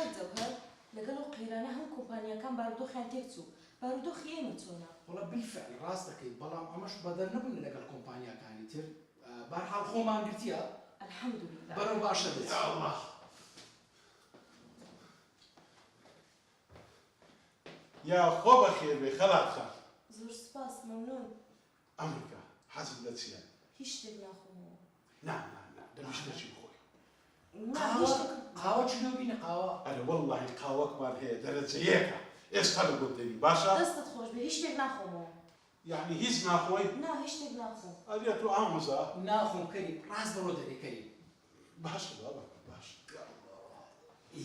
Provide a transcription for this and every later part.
کات جەوهەر لەگەڵ ئەو قەیرانە هەم کۆمپانیاکان بارودۆخیان تێکچوو بارودۆخی ئێمە چۆنە؟ وەڵا بالفعل ڕاست دەکەیت بەڵام ئەمەش بەدەر نەبوون لەگەڵ کۆمپانیاکانی تر بەرحاڵ خۆمان گرتیە الحەمدولله بەرەو باشە دێت يا الله يا خۆ بەخێر بێ خەڵات خە زۆر سپاس مەمنون ئەمریکا حەزم لە چییە؟ هیچ شتێک ناخۆمەوە نا دەمیشت دەچی بخۆی قاوە چنە بینە قاوە ئەرە وەڵڵاهی قاوەکمان هەیە دەرەجە یەکە ئێستا لە گوندێنی باشە؟ دەستت خۆش بێ هیچ شتێک ناخۆمەوە یعنی هیچ ناخۆی؟ نا هیچ شتێک ناخۆم ئەرێ تۆ ئامۆزا؟ ناخۆم کەریم ڕاست بەڕۆ دەرێ کەریم باشە بابا باش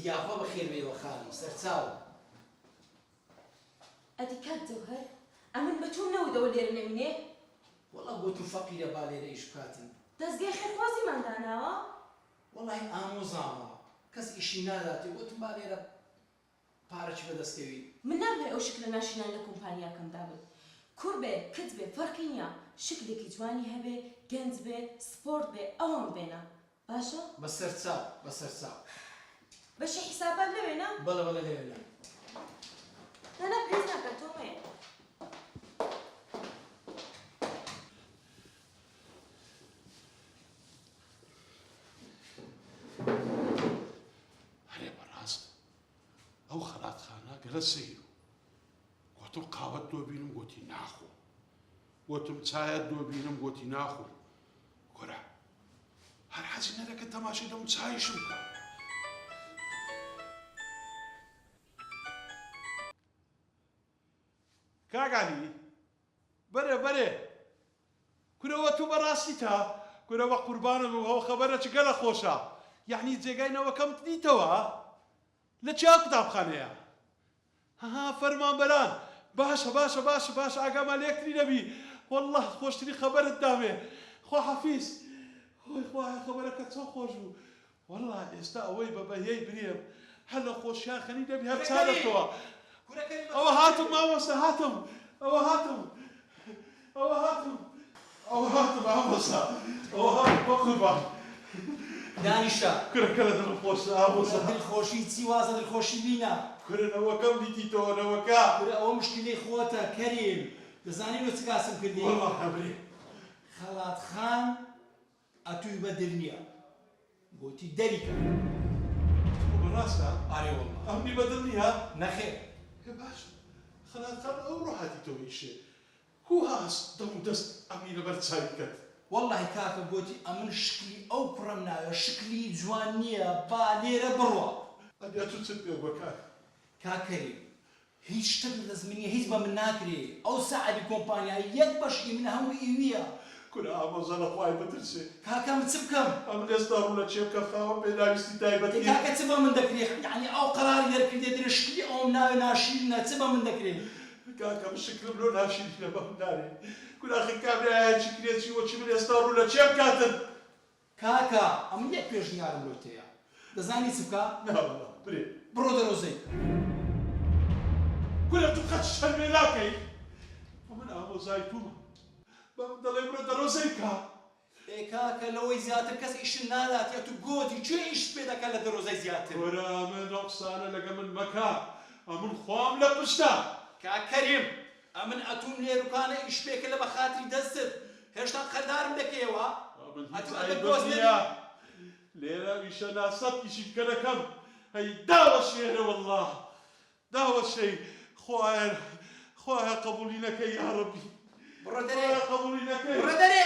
یاخوا بەخێر بێەوە خانم سەرچاوە ئەدی کات جەوهەر ئەمن بە تۆ نەودەوە لێرە نەمینێ وەڵا بۆ تو فەقیرە با لێرە ئیش بکاتن دەستگای خێرخوازیمان داناوە وەڵای ئامۆزاوە کەس ئیشی ناداتێ وتم با لێرە پارەی بەدەستکەوی من نابێ ئەو شکلە ناشینان لە کۆمپانیاکەمدا بێت کوور بێ کت بێ فەرقی نییە شکلێکی جوانی هەبێ گەنج بێ سپۆرت بێ ئەوەم بێنە باشە؟ بەسەرچاو بەسەرچاو بەشی حیسابات لەوێنە؟ بەڵێ بەڵێ لێوێنە نانا پێز ناکە تۆمێ هەرێ بەڕاست ئەو خەڵاتخانە گەلە سەیر گوتم قاوەت دۆبینم گوتی ناخۆ گوتم چایەت دۆبینم گوتی ناخۆ گۆرە هەر حەزی نەدەکە تەماشای دەم چایشم بکە کاگانی بەرێ بەرێ کورەوە تو بەڕاستی تا کورەوە قوربانم و ئەو خەبەرە چ گەلە خۆشە یعنی جێگاینەوەکەم دیتەوە لە چیا قوتابخانەیە ها فەرمان بەران باشە باشە باشە باشە ئاگامان لێکتری نەبی وەڵڵاه خۆشتری خەبەرت دامێ خوا حەفیز خۆی خوایە خەبەرەکە چۆن خۆش بوو وەڵڵاه ئێستا ئەوەی بە بەهێی برێم هەر لە خۆشیان خەنی دەبی هەر چارەتەوە ئەوە هاتم مامۆستا هاتم ئەوە هاتم ئەوە هاتم ئەوە هاتم مامۆستا ئەوە هاتم بە قوربان دانیشە کورەکە لە دڵم خۆشە ئامۆستا دڵخۆشی چی وازە دڵخۆشی بینە کورەنەوەکەم دیتیتەوە نەوەکە کورە ئەوە مشکلەی خۆتە کەریم دەزانی بۆ چ کاسم کردی وەڵڵاه هەبرێ خەڵات خان ئەتووی بەدر نییە گوتی دەریکە بەڕاستە ئارێ وەڵڵاه ئەمنی بەدڵ نییە نەخێر باش خەڵاتخان ئەو ڕۆحەتیتەوە ئیشێ هو هاست دەم دەست ئەمنی لەبەر چای بکەت وەڵڵاهی کاکە گوتی ئەمن شکلی ئەو کوڕەم ناوێ شکلی جوان نییە با لێرە بڕوە ئەبیا تو چت پێ بکات کاکەری هیچ شتت لە زمینیە هیچ بە من ناکرێ ئەو سەعەدی کۆمپانیای یەک بەشی من هەموو ئیویە کورە ئامۆزە لە خوای بترسێ کاکەم چ بکەم ئەم ئێستا ڕوو لە چێ بکە خاوە پێداویستی تایبەتی کاکە چ بە من دەکرێت یعنی ئەو قەراری دەرکردێ درێ شکلی ئەوم ناوێ ناشرینە چ بە من دەکرێت کاکەم شکلم لۆ ناشیری لە بەم نارێ کوراخی کابرایەکی کرێتی وەچی من ئێستا ڕوو لە چێ بکاتن کاکە ئەم یەک پێشنیارم لۆتەیە دەزانی چ بکە ناوەڵا برێ بڕۆ دەرۆزەی کورە تو قەت شەرمێ ناکەی من ئامۆزای تومە بەم دەڵێ برۆ دەڕۆزەی کا ئێ کاکە لەوەی زیاتر کەس ئیشن ناداتێ تو گۆتی کوێ ئیش پێ دەکات لە دەرۆزەی زیاتر کورە من ڕەقسانە لەگە من مەکە ئەمن خۆم لە پشتە کاکەریم ئەمن ئەتوم لێروکانە ئیش پێکە لە بەخاتری دەستت هێشتا قەردارم دەکەیەوە ئەتوە لێرە ئیشە ناسەد ئیشی بکە دەکەم هەی داوە شێرە وەڵڵاه داوە شەی خوایە قبولی نەکەی یا ڕەبی بڕۆ دەرێ قبولی نەکەی بڕۆ دەرێ